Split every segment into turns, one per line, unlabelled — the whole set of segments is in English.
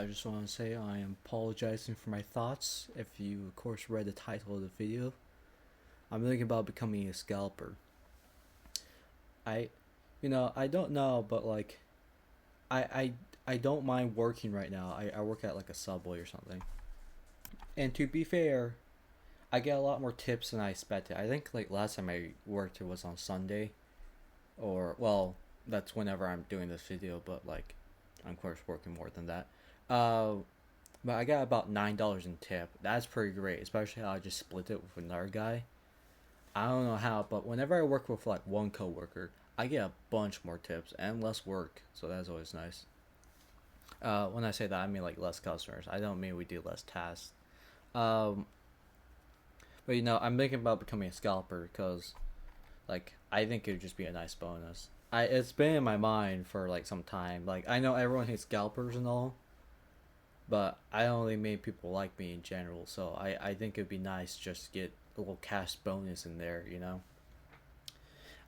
I just want to say I am apologizing for my thoughts. If you, of course, read the title of the video, I'm thinking about becoming a scalper. I, I don't know, but like, I, I, I don't mind working right now. I work at like a Subway or something. And to be fair, I get a lot more tips than I expected. I think like last time I worked it was on Sunday, or well, that's whenever I'm doing this video. But like, I'm of course working more than that. Uh, But I got about $9 in tip. That's pretty great, especially how I just split it with another guy. I don't know how, but whenever I work with like one coworker, I get a bunch more tips and less work, so that's always nice. When I say that, I mean like less customers. I don't mean we do less tasks. Um, but I'm thinking about becoming a scalper because, like, I think it would just be a nice bonus. It's been in my mind for like some time. Like, I know everyone hates scalpers and all, but I only made people like me in general, so I think it'd be nice just to get a little cash bonus in there.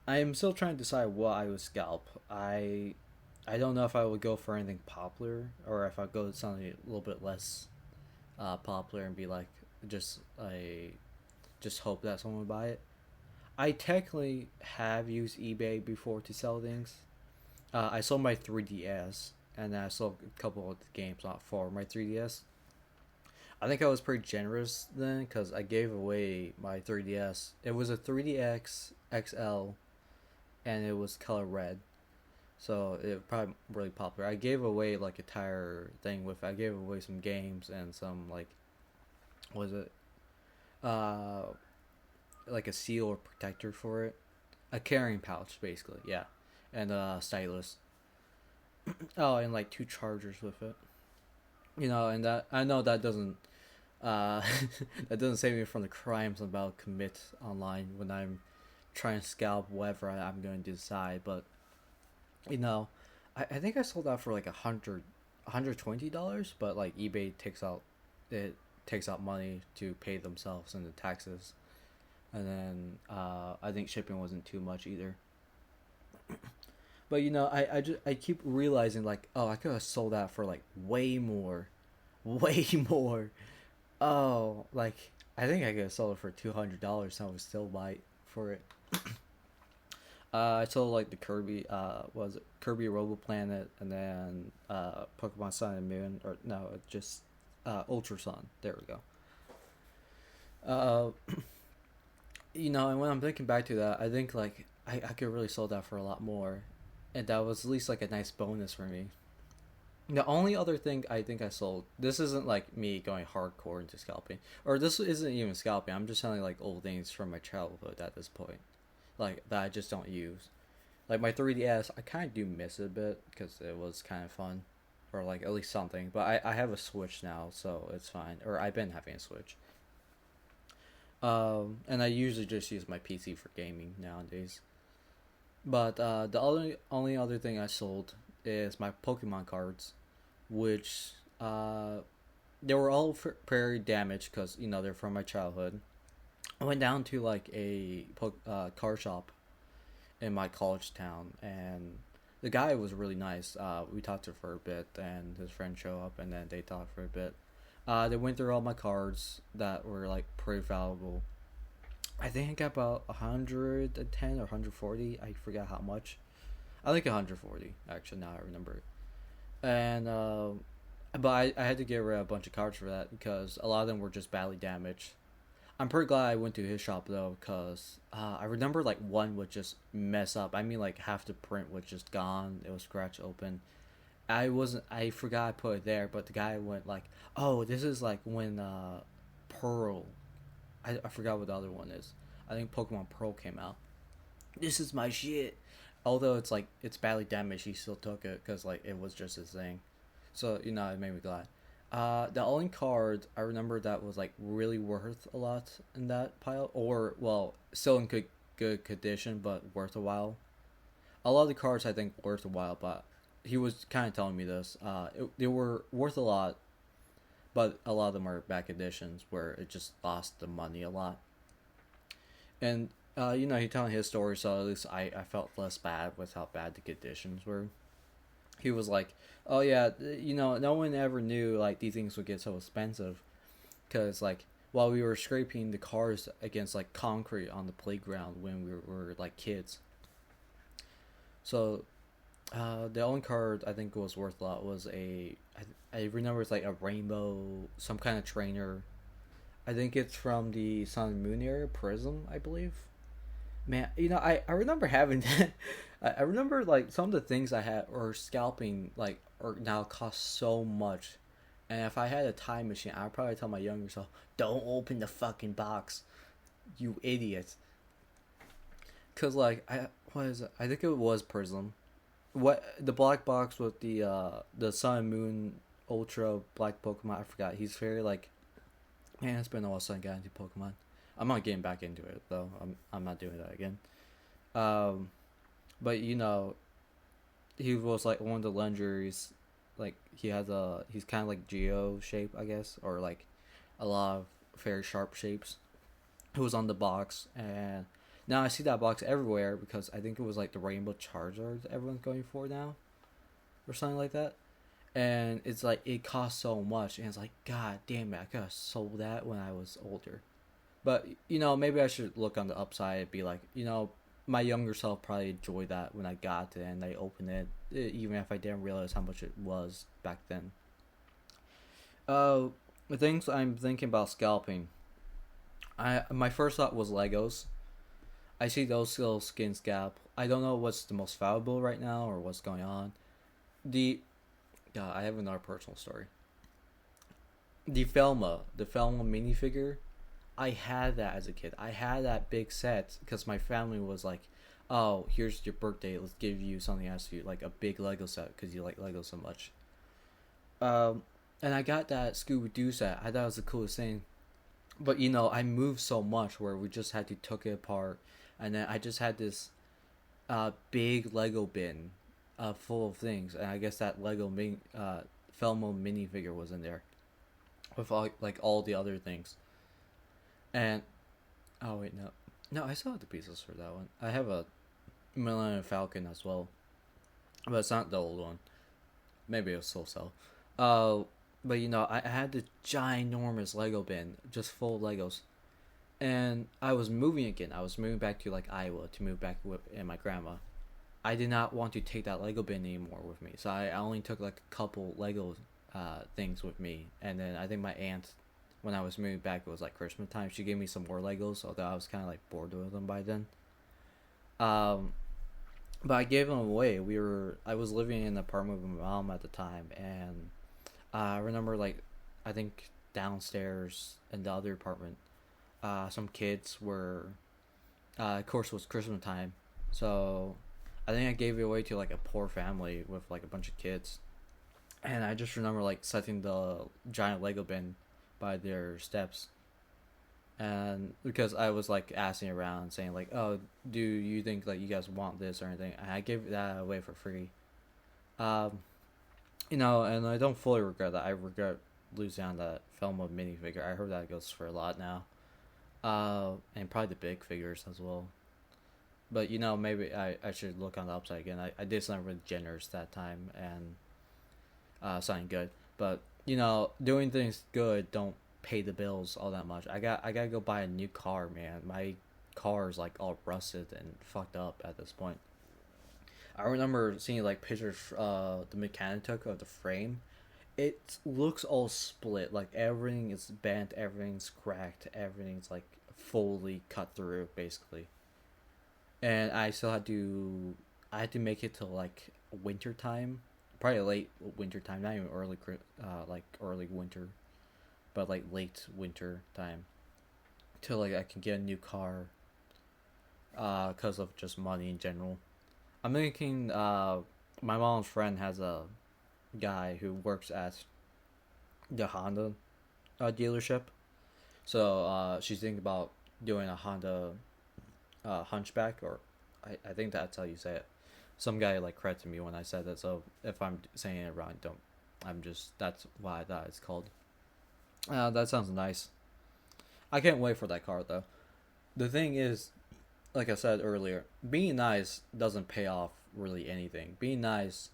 I am still trying to decide what I would scalp. I don't know if I would go for anything popular or if I'd go to something a little bit less popular and be like just a just hope that someone would buy it. I technically have used eBay before to sell things. I sold my 3DS and then I sold a couple of the games not for my 3DS. I think I was pretty generous then because I gave away my 3DS. It was a 3DX XL and it was color red. So it was probably really popular. I gave away like a entire thing with. I gave away some games and some like, was it, uh, like a seal or protector for it, a carrying pouch basically, yeah, and a stylus. Oh, and like two chargers with it. And that I know that doesn't uh that doesn't save me from the crimes I'm about to commit online when I'm trying to scalp whatever I'm going to decide. But you know, I think I sold out for like $120, but like eBay takes out money to pay themselves and the taxes, and then I think shipping wasn't too much either. But I keep realizing like, oh, I could have sold that for like way more, way more. Oh, like I think I could have sold it for $200 and I would still buy it for it. I sold like the Kirby, was it Kirby Robo Planet, and then Pokemon Sun and Moon, or no, just Ultra Sun. There we go. And when I'm thinking back to that, I think like I could really sold that for a lot more, and that was at least like a nice bonus for me. The only other thing I think I sold, this isn't like me going hardcore into scalping, or this isn't even scalping. I'm just selling like old things from my childhood at this point, like that I just don't use. Like my 3DS, I kind of do miss it a bit because it was kind of fun, or like at least something. But I have a Switch now, so it's fine. Or I've been having a Switch. And I usually just use my PC for gaming nowadays. But the only other thing I sold is my Pokemon cards, which they were all very damaged because they're from my childhood. I went down to like a car shop in my college town, and the guy was really nice. We talked to him for a bit, and his friend showed up, and then they talked for a bit. They went through all my cards that were like pretty valuable. I think I got about 110 or 140. I forgot how much. I think 140 actually. Now I remember it. And but I had to get rid of a bunch of cards for that because a lot of them were just badly damaged. I'm pretty glad I went to his shop though, cause I remember like one would just mess up. I mean, like half the print was just gone. It was scratched open. I forgot I put it there, but the guy went like, "Oh, this is like when Pearl." I forgot what the other one is. I think Pokemon Pearl came out. This is my shit. Although it's like it's badly damaged, he still took it because like it was just his thing. So it made me glad. The only card I remember that was like really worth a lot in that pile, or well, still in good condition but worth a while. A lot of the cards I think worth a while, but he was kind of telling me this. They were worth a lot, but a lot of them are bad conditions where it just lost the money a lot. And he telling his story, so at least I felt less bad with how bad the conditions were. he was like, "Oh yeah, no one ever knew like these things would get so expensive because like while we were scraping the cars against like concrete on the playground when we were like kids, so the only card I think was worth a lot was I remember it's like a rainbow, some kind of trainer. I think it's from the Sun and Moon era, Prism, I believe. Man, I remember having that. I remember like some of the things I had or scalping like or now cost so much. And if I had a time machine, I'd probably tell my younger self, "Don't open the fucking box, you idiot." Cause like what is it? I think it was Prism. What the black box with the Sun and Moon Ultra Black Pokemon? I forgot. He's very like, man. It's been a while since I got into Pokemon. I'm not getting back into it though. I'm not doing that again. Um, but he was like one of the legendaries. Like he's kind of like Geo shape, I guess, or like a lot of very sharp shapes. It was on the box, and now I see that box everywhere because I think it was like the Rainbow Charizard everyone's going for now, or something like that. And it's like it costs so much, and it's like, God damn it, I could have sold that when I was older. But maybe I should look on the upside and be like, my younger self probably enjoyed that when I got it and I opened it, even if I didn't realize how much it was back then. The things I'm thinking about scalping, my first thought was Legos. I see those little skin scalp. I don't know what's the most valuable right now or what's going on. The Yeah, I have another personal story. The Felma minifigure. I had that as a kid. I had that big set because my family was like, "Oh, here's your birthday. Let's give you something else. You like a big Lego set because you like Lego so much." And I got that Scooby Doo set. I thought it was the coolest thing. But I moved so much where we just had to took it apart, and then I just had this big Lego bin full of things, and I guess that Felmo minifigure was in there with all the other things. And oh wait, no, I still have the pieces for that one. I have a Millennium Falcon as well, but it's not the old one. Maybe it'll still sell. But I had the ginormous Lego bin just full of Legos, and I was moving again. I was moving back to like Iowa to move back with and my grandma. I did not want to take that Lego bin anymore with me, so I only took like a couple Lego things with me, and then I think my aunt, when I was moving back, it was like Christmas time. She gave me some more Legos, although I was kind of like bored with them by then. Um, but I gave them away. I was living in an apartment with my mom at the time, and I remember like, I think downstairs in the other apartment, some kids were, of course, it was Christmas time, so I think I gave it away to like a poor family with like a bunch of kids, and I just remember like setting the giant Lego bin by their steps, and because I was like asking around saying like, oh, do you think like you guys want this or anything, and I gave that away for free. um and I don't fully regret that. I regret losing on that film of minifigure. I heard that goes for a lot now, and probably the big figures as well. But maybe I should look on the upside again. I did something really generous that time, and something good. But doing things good don't pay the bills all that much. I gotta go buy a new car, man. My car is like all rusted and fucked up at this point. I remember seeing like pictures the mechanic took of the frame. It looks all split. Like everything is bent, everything's cracked, everything's like fully cut through basically. And I had to make it to like winter time, probably late winter time, not even like early winter, but like late winter time, till like I can get a new car, because of just money in general. I'm thinking, my mom's friend has a guy who works at the Honda dealership, so she's thinking about doing a Honda hunchback, or I think that's how you say it. Some guy like corrected me when I said that, so if I'm saying it wrong, don't. That's why I thought it's called. That sounds nice. I can't wait for that car though. The thing is, like I said earlier, being nice doesn't pay off really anything. Being nice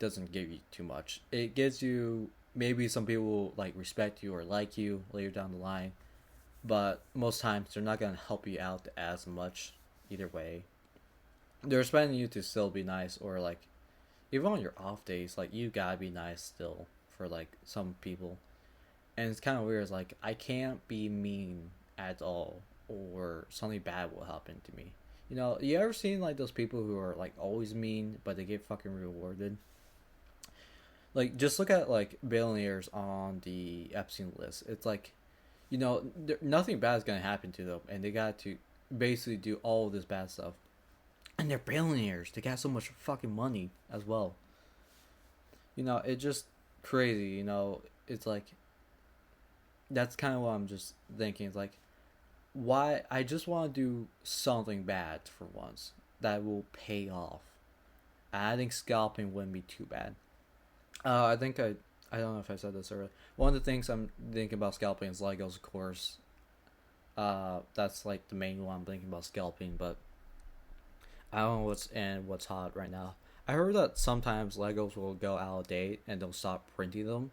doesn't give you too much. It gives you, maybe some people will like respect you or like you later down the line, but most times they're not gonna help you out as much either way. They're expecting you to still be nice, or like even on your off days, like you gotta be nice still for like some people. And it's kind of weird. It's like I can't be mean at all, or something bad will happen to me. You know, you ever seen like those people who are like always mean, but they get fucking rewarded? Like, just look at like billionaires on the Epstein list. It's like, you know, nothing bad is gonna happen to them, and they got to basically do all this bad stuff. And they're billionaires. They got so much fucking money as well. You know, it's just crazy. You know, it's like that's kind of what I'm just thinking. It's like, why? I just want to do something bad for once that will pay off. I think scalping wouldn't be too bad. I think I don't know if I said this earlier. One of the things I'm thinking about scalping is Legos, of course. That's like the main one I'm thinking about scalping, but I don't know what's hot right now. I heard that sometimes Legos will go out of date and they'll stop printing them.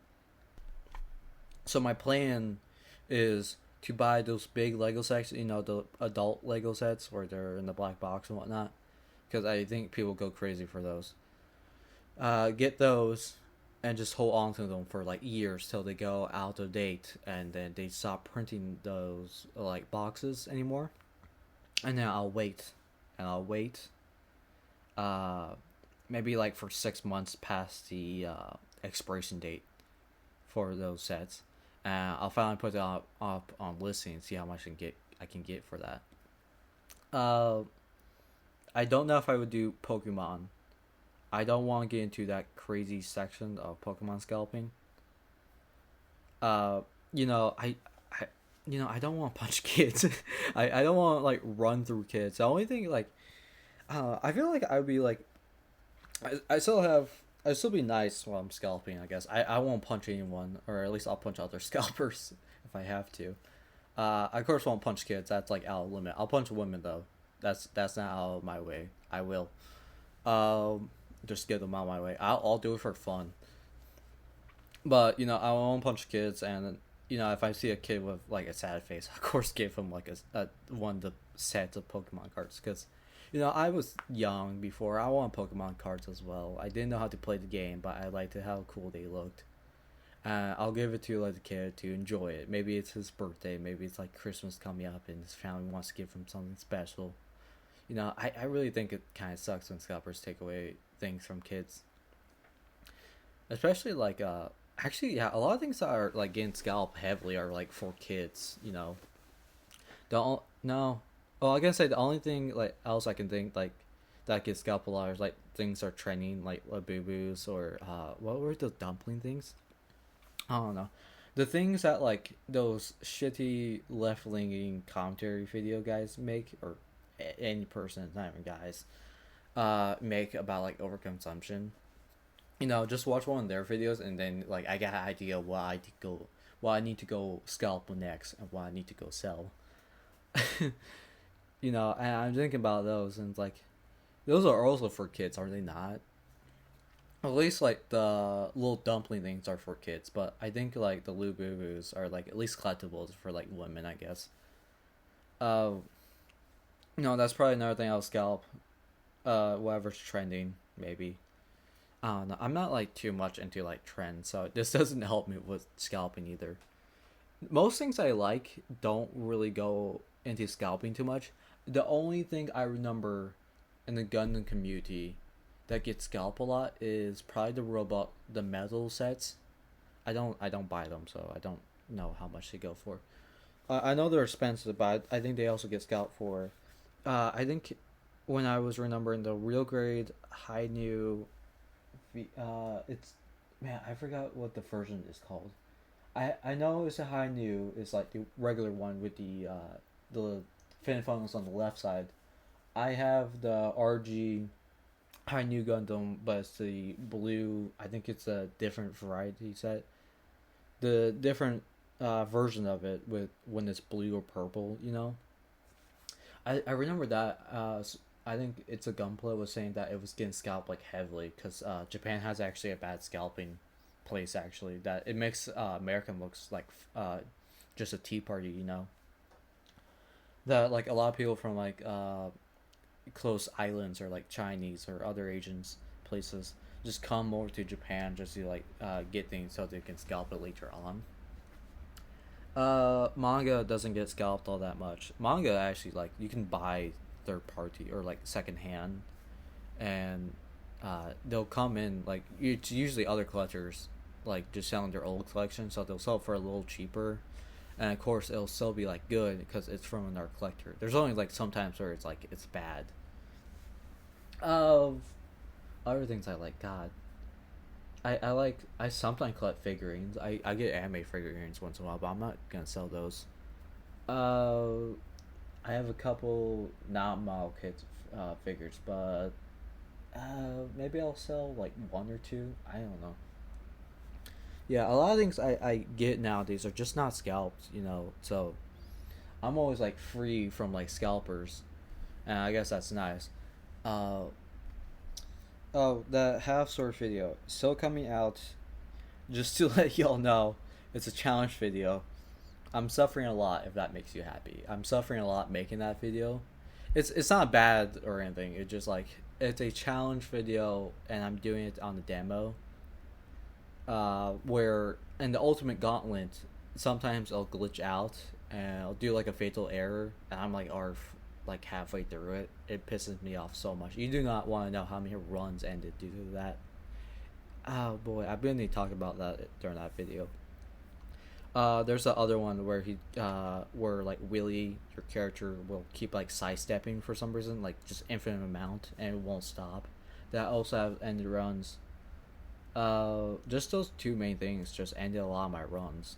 So my plan is to buy those big Lego sets, you know, the adult Lego sets where they're in the black box and whatnot, because I think people go crazy for those. Get those and just hold on to them for like years till they go out of date, and then they stop printing those like boxes anymore. And then I'll wait, and I'll wait. Maybe like for 6 months past the expiration date for those sets. I'll finally put it up on listing and see how much I can get for that. I don't know if I would do Pokemon. I don't want to get into that crazy section of Pokemon scalping. You know, I don't want to punch kids. I don't want to like run through kids. The only thing like, I feel like I would be like, I still be nice while I'm scalping. I guess I won't punch anyone, or at least I'll punch other scalpers if I have to. I of course won't punch kids. That's like out of limit. I'll punch women though. That's not out of my way. I will. Just get them out of my way. I'll do it for fun. But you know, I won't punch kids, and you know, if I see a kid with like a sad face, of course give him like a one of the sets of Pokemon cards, because you know, I was young before. I want Pokemon cards as well. I didn't know how to play the game, but I liked how cool they looked. I'll give it to like the kid to enjoy it. Maybe it's his birthday. Maybe it's like Christmas coming up, and his family wants to give him something special. You know, I really think it kind of sucks when scalpers take away things from kids. Especially like actually, yeah, a lot of things that are like getting scalped heavily are like for kids. You know, don't no. Well, I can say the only thing like else I can think like that gets scalped a lot is like things are trending like Labubu's, or what were those dumpling things? I don't know. The things that like those shitty left leaning commentary video guys make, or any person, not even guys, make about like overconsumption. You know, just watch one of their videos, and then like I got an idea what I need to go scalp next, and what I need to go sell. You know, and I'm thinking about those, and it's like, those are also for kids, are they not? At least like the little dumpling things are for kids, but I think like the Lububus are like at least collectibles for like women, I guess. No, that's probably another thing I'll scalp. Whatever's trending, maybe. I don't know. I'm not like too much into like trends, so this doesn't help me with scalping either. Most things I like don't really go into scalping too much. The only thing I remember in the Gundam community that gets scalped a lot is probably the metal sets. I don't buy them, so I don't know how much they go for. I know they're expensive, but I think they also get scalped for. I think when I was remembering the real grade high new, it's, man, I forgot what the version is called. I know it's a high new. It's like the regular one with the fin funnels on the left side. I have the RG high new Gundam, but it's the blue. I think it's a different variety set. The different version of it with when it's blue or purple. You know, I remember that. I think it's a gunplay was saying that it was getting scalped like heavily because Japan has actually a bad scalping place actually that it makes American looks like just a tea party, you know. That like a lot of people from like close islands or like Chinese or other Asians places just come over to Japan just to like get things so they can scalp it later on. Manga doesn't get scalped all that much. Manga actually like you can buy third party or like second hand, and they'll come in like it's usually other collectors like just selling their old collection, so they'll sell it for a little cheaper, and of course it'll still be like good because it's from another collector. There's only like sometimes where it's like it's bad. Of other things I like, God, I like I sometimes collect figurines. I get anime figurines once in a while, but I'm not gonna sell those. Uh, I have a couple not model kit figures, but maybe I'll sell like one or two. I don't know. Yeah, a lot of things I get nowadays are just not scalped, you know. So I'm always like free from like scalpers, and I guess that's nice. Uh, oh, the half sword video still coming out. Just to let y'all know, it's a challenge video. I'm suffering a lot if that makes you happy. I'm suffering a lot making that video. It's not bad or anything. It's just like it's a challenge video and I'm doing it on the demo. Where in the ultimate gauntlet, sometimes I'll glitch out and I'll do like a fatal error and I'm like arf like halfway through it. It pisses me off so much. You do not want to know how many runs ended due to that. Oh boy, I've been to talk about that during that video. There's the other one where where like Willie, your character, will keep like sidestepping for some reason, like just infinite amount, and it won't stop. That also have ended runs. Just those two main things just ended a lot of my runs.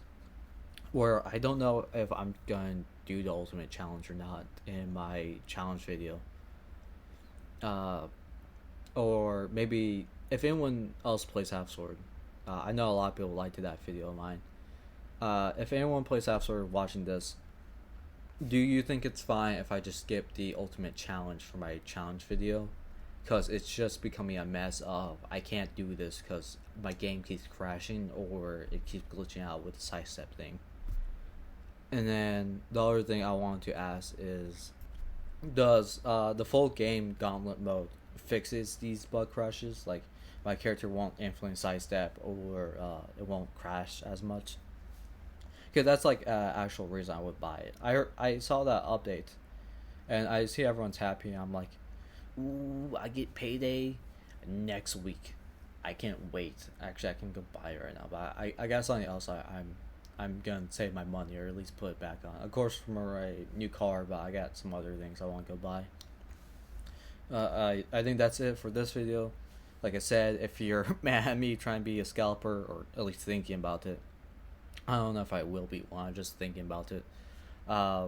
Where I don't know if I'm gonna do the ultimate challenge or not in my challenge video. Uh, or maybe if anyone else plays Half Sword, I know a lot of people liked that video of mine. If anyone plays Half Sword watching this, do you think it's fine if I just skip the ultimate challenge for my challenge video? Because it's just becoming a mess of I can't do this because my game keeps crashing or it keeps glitching out with the sidestep thing. And then the other thing I want to ask is, does the full game gauntlet mode fixes these bug crashes? Like my character won't influence sidestep or it won't crash as much. Because that's like actual reason I would buy it. I saw that update, and I see everyone's happy. And I'm like, ooh, I get payday next week. I can't wait. Actually, I can go buy it right now. But I got something else. I'm gonna save my money or at least put it back on. Of course, for a new car, but I got some other things I want to go buy. I think that's it for this video. Like I said, if you're mad at me trying to be a scalper or at least thinking about it, I don't know if I will be one. I'm just thinking about it. Uh,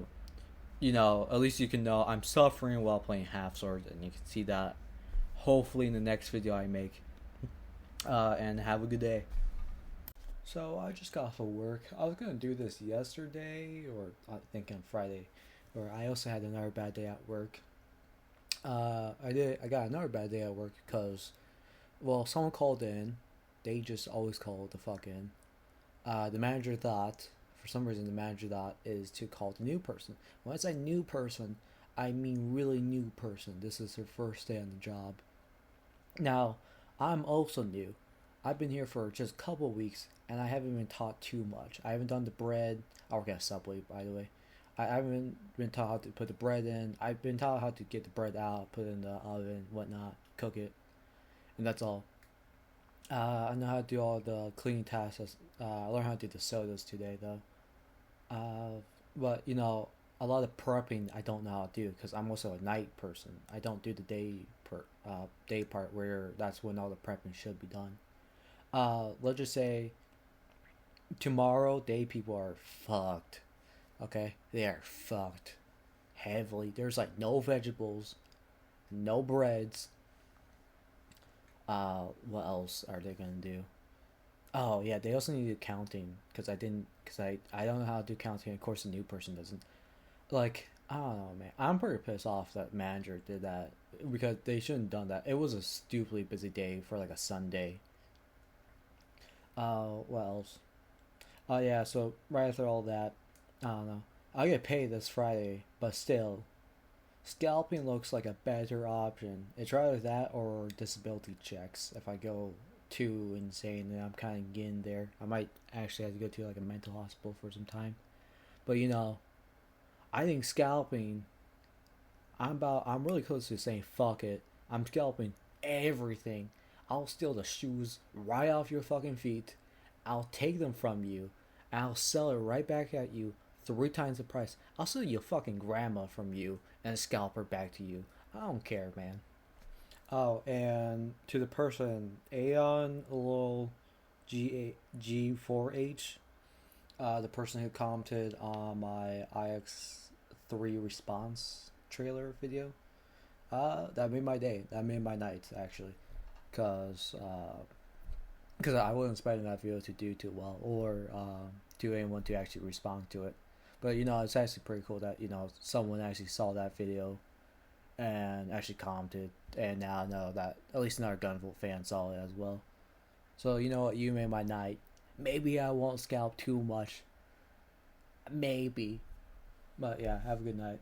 you know, at least you can know I'm suffering while playing Half Sword, and you can see that hopefully in the next video I make. And have a good day. So I just got off of work. I was gonna do this yesterday, or I think on Friday, or I also had another bad day at work. I got another bad day at work because, well, someone called in. They just always call the fuck in. The manager thought, for some reason, the manager thought is to call the new person. When I say new person, I mean really new person. This is her first day on the job. Now, I'm also new. I've been here for just a couple of weeks, and I haven't been taught too much. I haven't done the bread. I work at Subway, by the way. I haven't been taught how to put the bread in. I've been taught how to get the bread out, put it in the oven, whatnot, cook it, and that's all. I know how to do all the cleaning tasks. I learned how to do the sodas today, though. But you know, a lot of prepping I don't know how to do because I'm also a night person. I don't do the day part where that's when all the prepping should be done. Let's just say tomorrow day people are fucked. Okay, they are fucked heavily. There's like no vegetables, no breads. What else are they gonna do? Oh yeah, they also need to do counting because I don't know how to do counting. Of course, the new person doesn't. Like I don't know, man. I'm pretty pissed off that manager did that because they shouldn't have done that. It was a stupidly busy day for like a Sunday. What else? Oh yeah, so right after all that, I don't know. I'll get paid this Friday, but still, scalping looks like a better option. It's rather that or disability checks. If I go too insane, then I'm kind of getting there. I might actually have to go to like a mental hospital for some time. But I think scalping. I'm really close to saying fuck it. I'm scalping everything. I'll steal the shoes right off your fucking feet. I'll take them from you. I'll sell it right back at you 3 times the price. I'll sell your fucking grandma from you and scalp her back to you. I don't care, man. Oh, and to the person, Aeon Lol G4H, the person who commented on my IX3 response trailer video, that made my day. That made my night, actually. Because I wasn't expecting that video to do too well or to anyone to actually respond to it. But it's actually pretty cool that someone actually saw that video and actually commented, and now I know that at least another Gunvolt fan saw it as well. So you know what, you made my night. Maybe I won't scalp too much. Maybe. But yeah, have a good night.